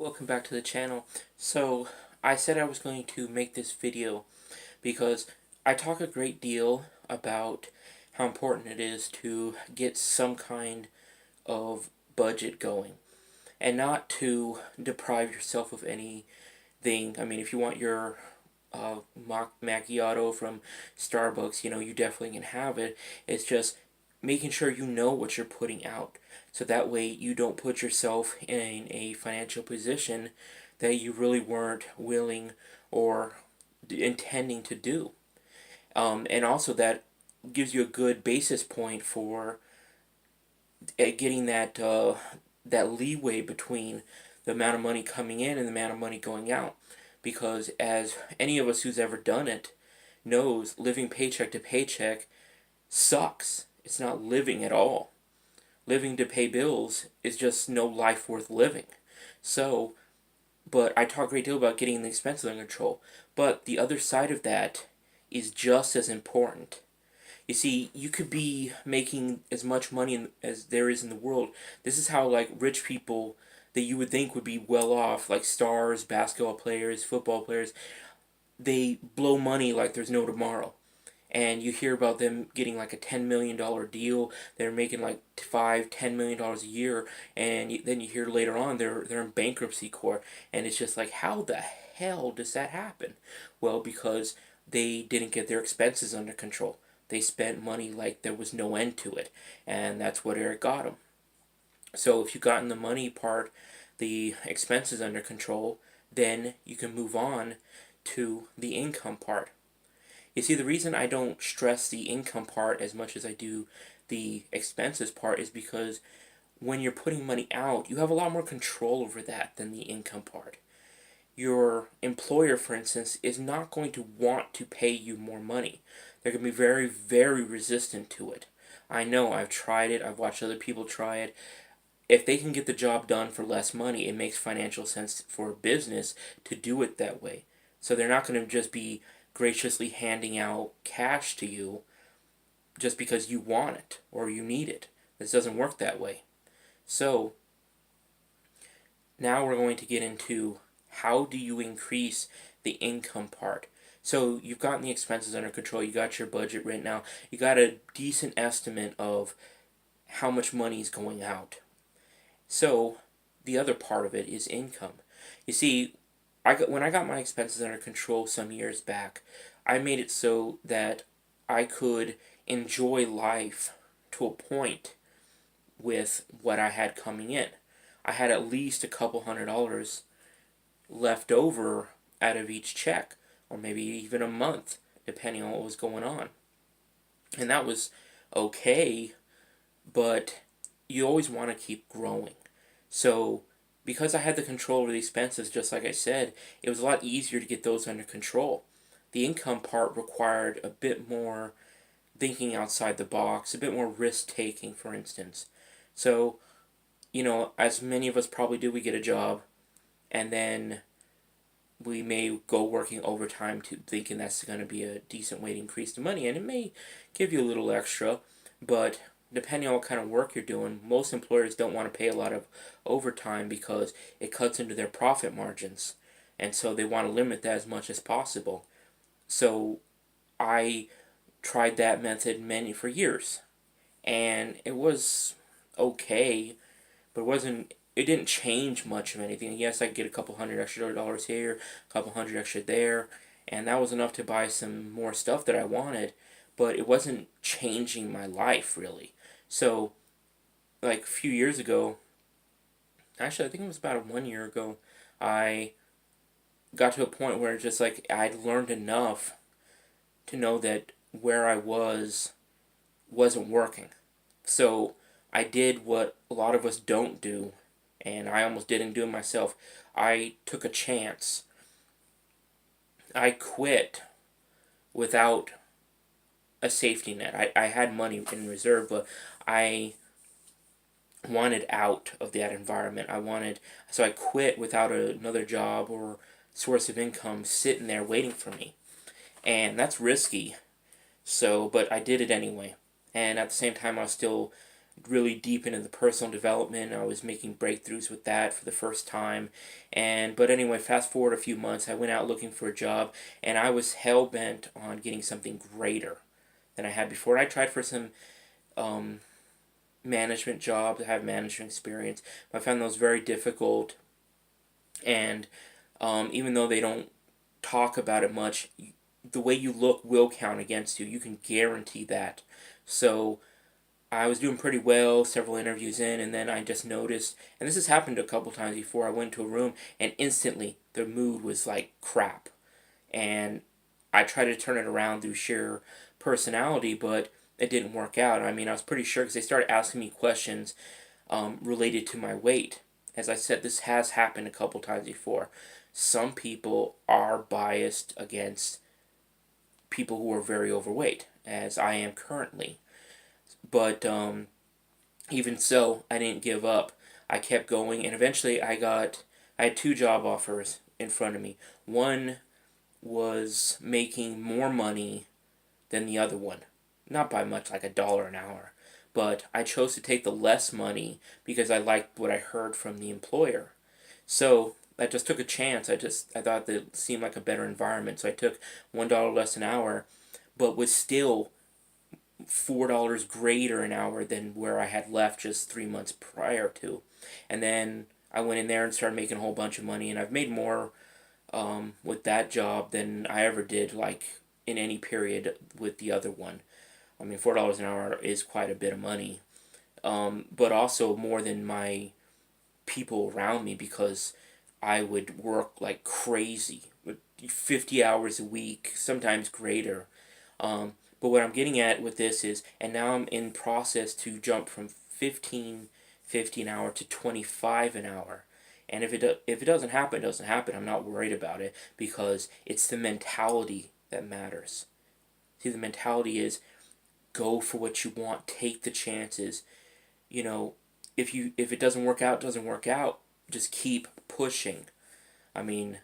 Welcome back to the channel. So, I said I was going to make this video because I talk a great deal about how important it is to get some kind of budget going and not to deprive yourself of anything. I mean, if you want your macchiato from Starbucks, you definitely can have it. It's just making sure you know what you're putting out. So that way you don't put yourself in a financial position that you really weren't willing or intending to do. And also that gives you a good basis point for getting that leeway between the amount of money coming in and the amount of money going out. Because as any of us who's ever done it knows, living paycheck to paycheck sucks. It's not living at all. Living to pay bills is just no life worth living. So, but I talk a great deal about getting the expenses under control. But the other side of that is just as important. You see, you could be making as much money as there is in the world. This is how, like, rich people that you would think would be well off, like stars, basketball players, football players, they blow money like there's no tomorrow. And you hear about them getting like a $10 million deal. They're making like $5-10 million a year, and then you hear later on they're in bankruptcy court, and it's just like, how the hell does that happen? Well, because they didn't get their expenses under control. They spent money like there was no end to it, and that's what Eric got them. So if you gotten the money part, the expenses under control, then you can move on to the income part. You see, the reason I don't stress the income part as much as I do the expenses part is because when you're putting money out, you have a lot more control over that than the income part. Your employer, for instance, is not going to want to pay you more money. They're going to be very, very resistant to it. I know, I've tried it, I've watched other people try it. If they can get the job done for less money, it makes financial sense for a business to do it that way. So they're not going to just be graciously handing out cash to you just because you want it or you need it. This doesn't work that way. So now we're going to get into how do you increase the income part. So you've gotten the expenses under control, you got your budget written out, you got a decent estimate of how much money is going out. So the other part of it is income. You see, when I got my expenses under control some years back, I made it so that I could enjoy life to a point with what I had coming in. I had at least a couple $100 left over out of each check, or maybe even a month, depending on what was going on. And that was okay, but you always want to keep growing. So, because I had the control over the expenses, just like I said, it was a lot easier to get those under control. The income part required a bit more thinking outside the box, a bit more risk taking, for instance. So, as many of us probably do, we get a job, and then we may go working overtime to thinking that's going to be a decent way to increase the money, and it may give you a little extra, but depending on what kind of work you're doing, most employers don't want to pay a lot of overtime because it cuts into their profit margins, and so they want to limit that as much as possible. So I tried that method for years, and it was okay, but it didn't change much of anything. Yes, I could get a couple hundred extra dollars here, a couple hundred extra there, and that was enough to buy some more stuff that I wanted, but it wasn't changing my life really. So, like a few years ago, actually I think it was about 1 year ago, I got to a point where just like I'd learned enough to know that where I wasn't working. So I did what a lot of us don't do, and I almost didn't do it myself. I took a chance. I quit without a safety net. I had money in reserve, but I wanted out of that environment. So I quit without another job or source of income sitting there waiting for me. And that's risky. So, but I did it anyway. And at the same time, I was still really deep into the personal development. I was making breakthroughs with that for the first time. And but anyway, fast forward a few months, I went out looking for a job, and I was hell bent on getting something greater than I had before. I tried for some um, management jobs. I have management experience, but I found those very difficult. And even though they don't talk about it much, the way you look will count against you. You can guarantee that. So I was doing pretty well, several interviews in, and then I just noticed, and this has happened a couple times before. I went to a room and instantly the mood was like crap, and I tried to turn it around through sheer personality, but it didn't work out. I mean, I was pretty sure because they started asking me questions related to my weight. As I said, this has happened a couple times before. Some people are biased against people who are very overweight, as I am currently. But even so, I didn't give up. I kept going, and eventually I had two job offers in front of me. One was making more money than the other one. Not by much, like $1 an hour. But I chose to take the less money because I liked what I heard from the employer. So I just took a chance. I thought that it seemed like a better environment. So I took $1 less an hour, but was still $4 greater an hour than where I had left just 3 months prior to. And then I went in there and started making a whole bunch of money, and I've made more with that job than I ever did like in any period with the other one. I mean, $4 an hour is quite a bit of money, but also more than my people around me because I would work like crazy, 50 hours a week, sometimes greater. But what I'm getting at with this is, and now I'm in process to jump from 15.50 an hour to 25 an hour. And if it doesn't happen, it doesn't happen. I'm not worried about it because it's the mentality that matters. See, the mentality is go for what you want, take the chances. You know, if it doesn't work out, it doesn't work out. Just keep pushing. I mean,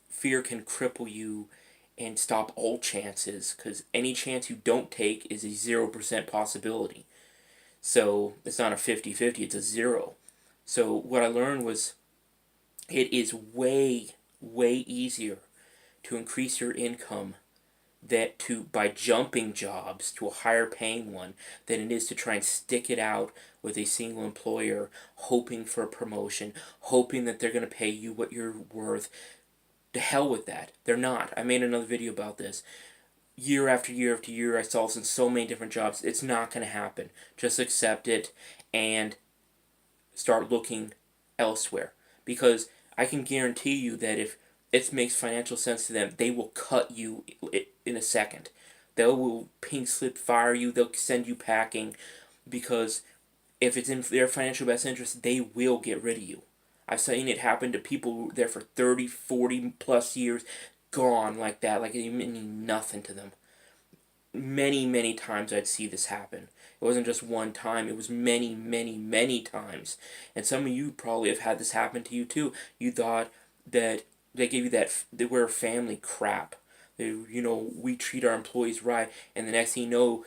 fear can cripple you and stop all chances because any chance you don't take is a 0% possibility. So it's not a 50-50, it's a zero. So what I learned was it is way easier to increase your income that to by jumping jobs to a higher paying one than it is to try and stick it out with a single employer, hoping for a promotion, hoping that they're going to pay you what you're worth. To hell with that. They're not. I made another video about this. Year after year after year, I saw this in so many different jobs. It's not going to happen. Just accept it and start looking elsewhere. Because I can guarantee you that if it makes financial sense to them, they will cut you in a second. They will pink slip fire you. They'll send you packing because if it's in their financial best interest, they will get rid of you. I've seen it happen to people there for 30, 40 plus years, gone like that, like it meant nothing to them. Many times I'd see this happen. It wasn't just one time, it was many times. And some of you probably have had this happen to you too. You thought that they gave you that, they were family crap. We treat our employees right, and the next thing you know,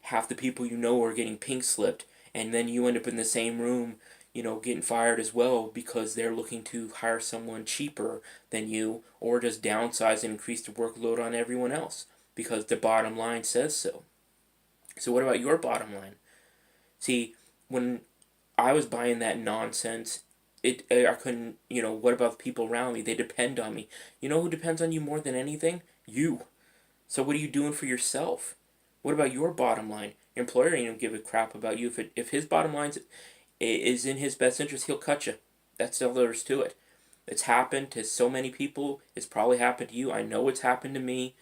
half the people you know are getting pink slipped, and then you end up in the same room, getting fired as well because they're looking to hire someone cheaper than you or just downsize and increase the workload on everyone else because the bottom line says so. So what about your bottom line? See, when I was buying that nonsense, I couldn't, what about the people around me? They depend on me. You know who depends on you more than anything? You. So what are you doing for yourself? What about your bottom line? Your employer ain't gonna give a crap about you. If his bottom line is in his best interest, he'll cut you. That's all there is to it. It's happened to so many people. It's probably happened to you. I know it's happened to me.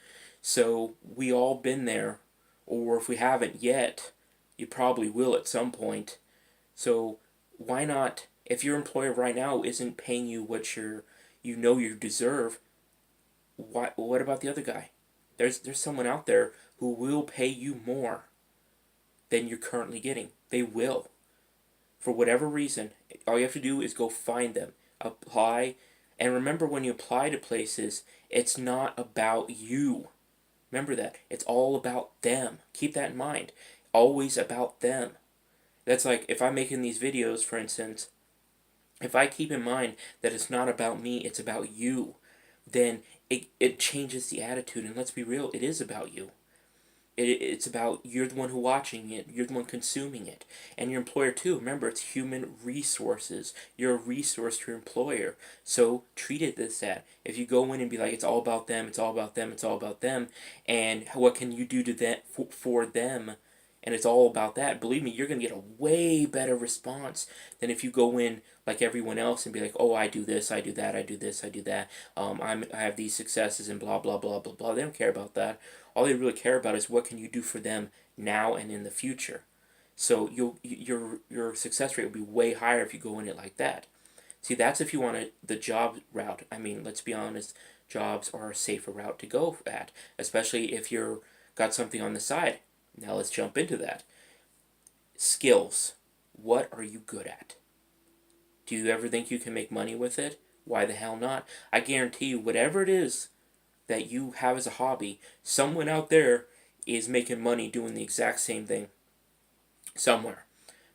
So we all been there. Or if we haven't yet, you probably will at some point. So why not, if your employer right now isn't paying you what you deserve, what about the other guy? There's someone out there who will pay you more than you're currently getting. They will. For whatever reason, all you have to do is go find them, apply, and remember when you apply to places, it's not about you. Remember that. It's all about them. Keep that in mind. Always about them. That's like if I'm making these videos, for instance, if I keep in mind that it's not about me, it's about you, then it changes the attitude. And let's be real, it is about you. It's about you're the one who watching it, you're the one consuming it, and your employer too. Remember, it's human resources. You're a resource to your employer, so treat it as that. If you go in and be like, it's all about them, it's all about them, it's all about them, and what can you do to that for them, and it's all about that. Believe me, you're gonna get a way better response than if you go in like everyone else and be like, oh, I do this, I do that, I do this, I do that. I have these successes and blah blah blah blah blah. They don't care about that. All they really care about is what can you do for them now and in the future. So your success rate will be way higher if you go in it like that. See, that's if you want the job route. I mean, let's be honest, jobs are a safer route to go at, especially if you're got something on the side. Now let's jump into that. Skills. What are you good at? Do you ever think you can make money with it? Why the hell not? I guarantee you, whatever it is that you have as a hobby, someone out there is making money doing the exact same thing somewhere.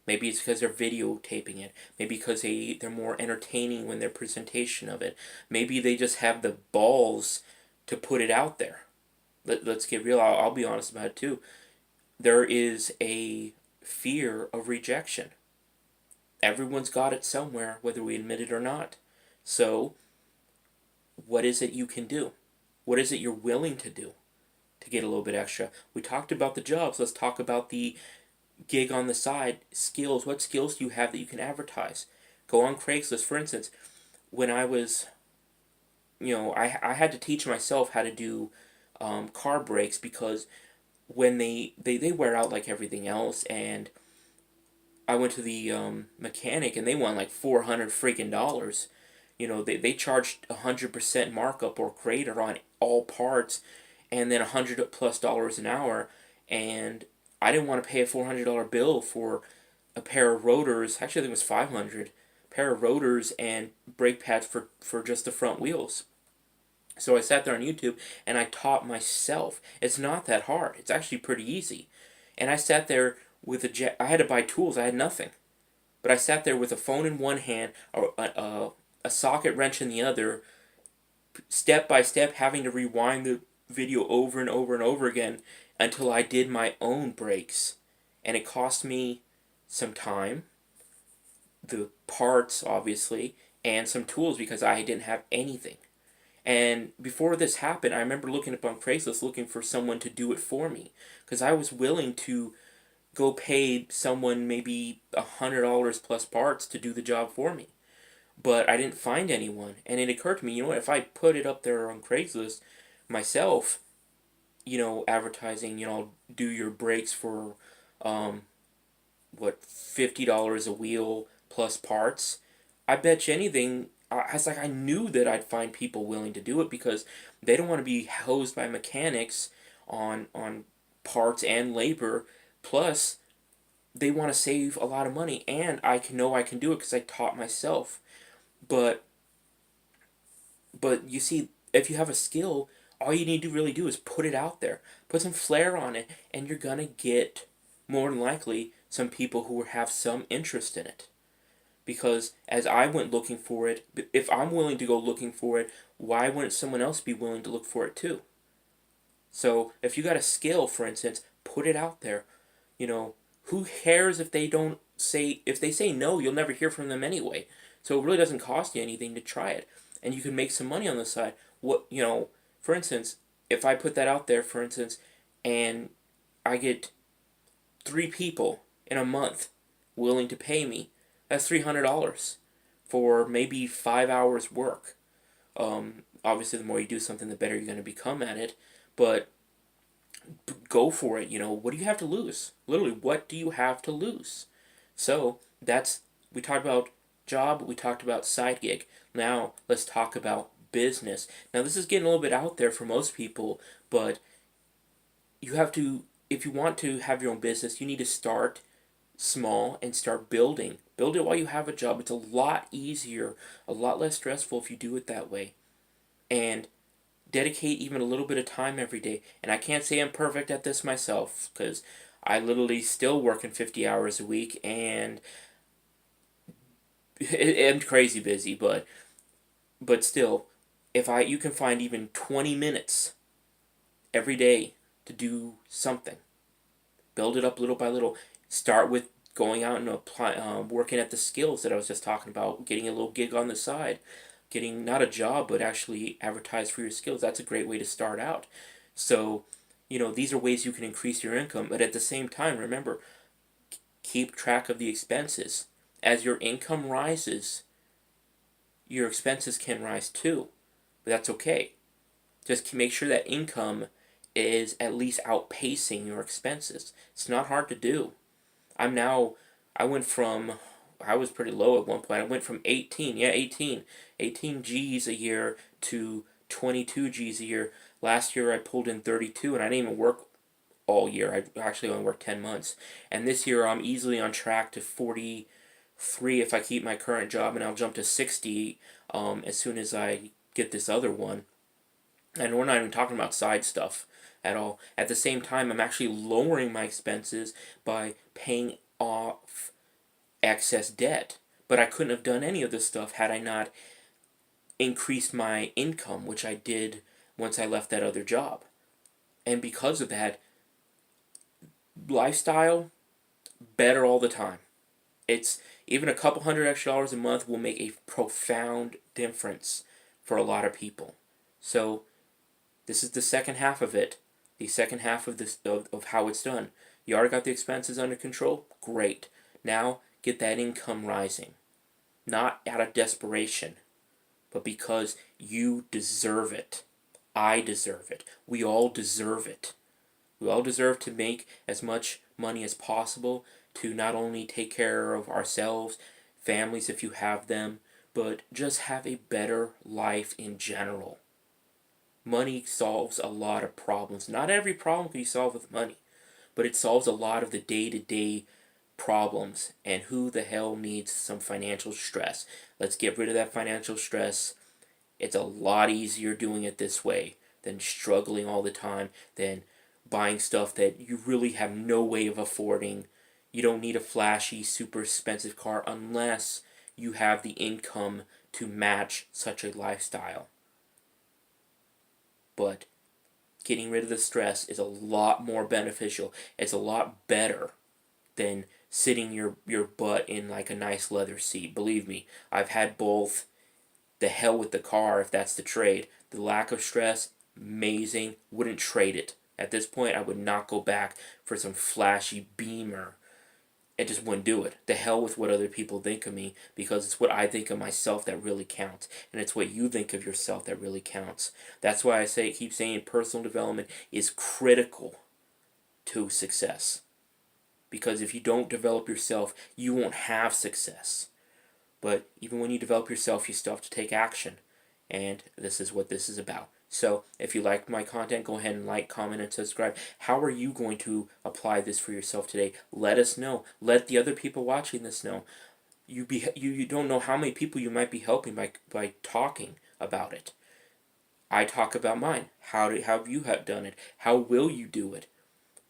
Maybe it's because they're videotaping it. Maybe because they're more entertaining when their presentation of it. Maybe they just have the balls to put it out there. Let's get real. I'll be honest about it too. There is a fear of rejection. Everyone's got it somewhere, whether we admit it or not. So, what is it you can do? What is it you're willing to do to get a little bit extra? We talked about the jobs. Let's talk about the gig on the side. Skills. What skills do you have that you can advertise? Go on Craigslist, for instance. When I was, I had to teach myself how to do car brakes because when they wear out like everything else, and I went to the mechanic and they want like $400 freaking. They charged 100% markup or greater on all parts, and then $100+ an hour, and I didn't want to pay a $400 bill for a pair of rotors. Actually, I think it was 500 pair of rotors and brake pads for just the front wheels. So I sat there on YouTube and I taught myself. It's not that hard. It's actually pretty easy. And I sat there with I had to buy tools. I had nothing. But I sat there with a phone in one hand, a socket wrench in the other, step by step, having to rewind the video over and over and over again until I did my own brakes. And it cost me some time, the parts, obviously, and some tools because I didn't have anything. And before this happened, I remember looking up on Craigslist looking for someone to do it for me because I was willing to go pay someone maybe $100 plus parts to do the job for me. But I didn't find anyone. And it occurred to me, what, if I put it up there on Craigslist myself, advertising, do your brakes for, um, $50 a wheel plus parts. I bet you anything, I was like, I knew that I'd find people willing to do it because they don't want to be hosed by mechanics on parts and labor. Plus, they want to save a lot of money, and I can do it because I taught myself. But you see, if you have a skill, all you need to really do is put it out there, put some flair on it, and you're gonna get more than likely some people who have some interest in it. Because as I went looking for it, if I'm willing to go looking for it, why wouldn't someone else be willing to look for it too? So if you got a skill, for instance, put it out there. Who cares if if they say no, you'll never hear from them anyway. So it really doesn't cost you anything to try it. And you can make some money on the side. For instance, if I put that out there, for instance, and I get 3 people in a month willing to pay me, that's $300 for maybe 5 hours work. Obviously, the more you do something, the better you're going to become at it. But go for it. What do you have to lose? Literally, what do you have to lose? So we talked about job, we talked about side gig. Now let's talk about business. Now this is getting a little bit out there for most people, but you have to, if you want to have your own business, you need to start small and start building. Build it while you have a job. It's a lot easier, a lot less stressful if you do it that way. And dedicate even a little bit of time every day. And I can't say I'm perfect at this myself because I literally still working 50 hours a week, and I'm crazy busy, but still, if you can find even 20 minutes every day to do something, build it up little by little. Start with going out and working at the skills that I was just talking about, getting a little gig on the side, getting not a job, but actually advertise for your skills. That's a great way to start out. So, these are ways you can increase your income, but at the same time, remember, keep track of the expenses. As your income rises, your expenses can rise too, but that's okay. Just make sure that income is at least outpacing your expenses. It's not hard to do. I'm now, I went from, I was pretty low at one point. I went from 18 G's a year to 22 G's a year. Last year I pulled in 32, and I didn't even work all year. I actually only worked 10 months. And this year I'm easily on track to 43 if I keep my current job, and I'll jump to 60 as soon as I get this other one. And we're not even talking about side stuff at all. At the same time, I'm actually lowering my expenses by paying off excess debt. But I couldn't have done any of this stuff had I not increased my income, which I did once I left that other job. And because of that, lifestyle, better all the time. It's even a couple hundred extra dollars a month will make a profound difference for a lot of people. So this is the second half of it. The second half of this of how it's done. You already got the expenses under control? Great. Now get that income rising. Not out of desperation, but because you deserve it. I deserve it. We all deserve it. We all deserve to make as much money as possible to not only take care of ourselves, families if you have them, but just have a better life in general. Money solves a lot of problems. Not every problem can be solved with money, but it solves a lot of the day-to-day problems. And who the hell needs some financial stress? Let's get rid of that financial stress. It's a lot easier doing it this way than struggling all the time, than buying stuff that you really have no way of affording. You don't need a flashy, super expensive car unless you have the income to match such a lifestyle. But getting rid of the stress is a lot more beneficial. It's a lot better than sitting your butt in like a nice leather seat. Believe me, I've had both. The hell with the car if that's the trade. The lack of stress, amazing. Wouldn't trade it. At this point, I would not go back for some flashy Beamer. I just wouldn't do it. The hell with what other people think of me, because it's what I think of myself that really counts, and it's what you think of yourself that really counts. That's why I keep saying personal development is critical to success. Because if you don't develop yourself, you won't have success. But even when you develop yourself, you still have to take action. And this is what this is about. So if you like my content, go ahead and like, comment, and subscribe. How are you going to apply this for yourself today? Let us know. Let the other people watching this know. You don't know how many people you might be helping by talking about it. I talk about mine. How have you done it? How will you do it?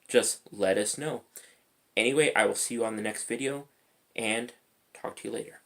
Just let us know. Anyway, I will see you on the next video, and talk to you later.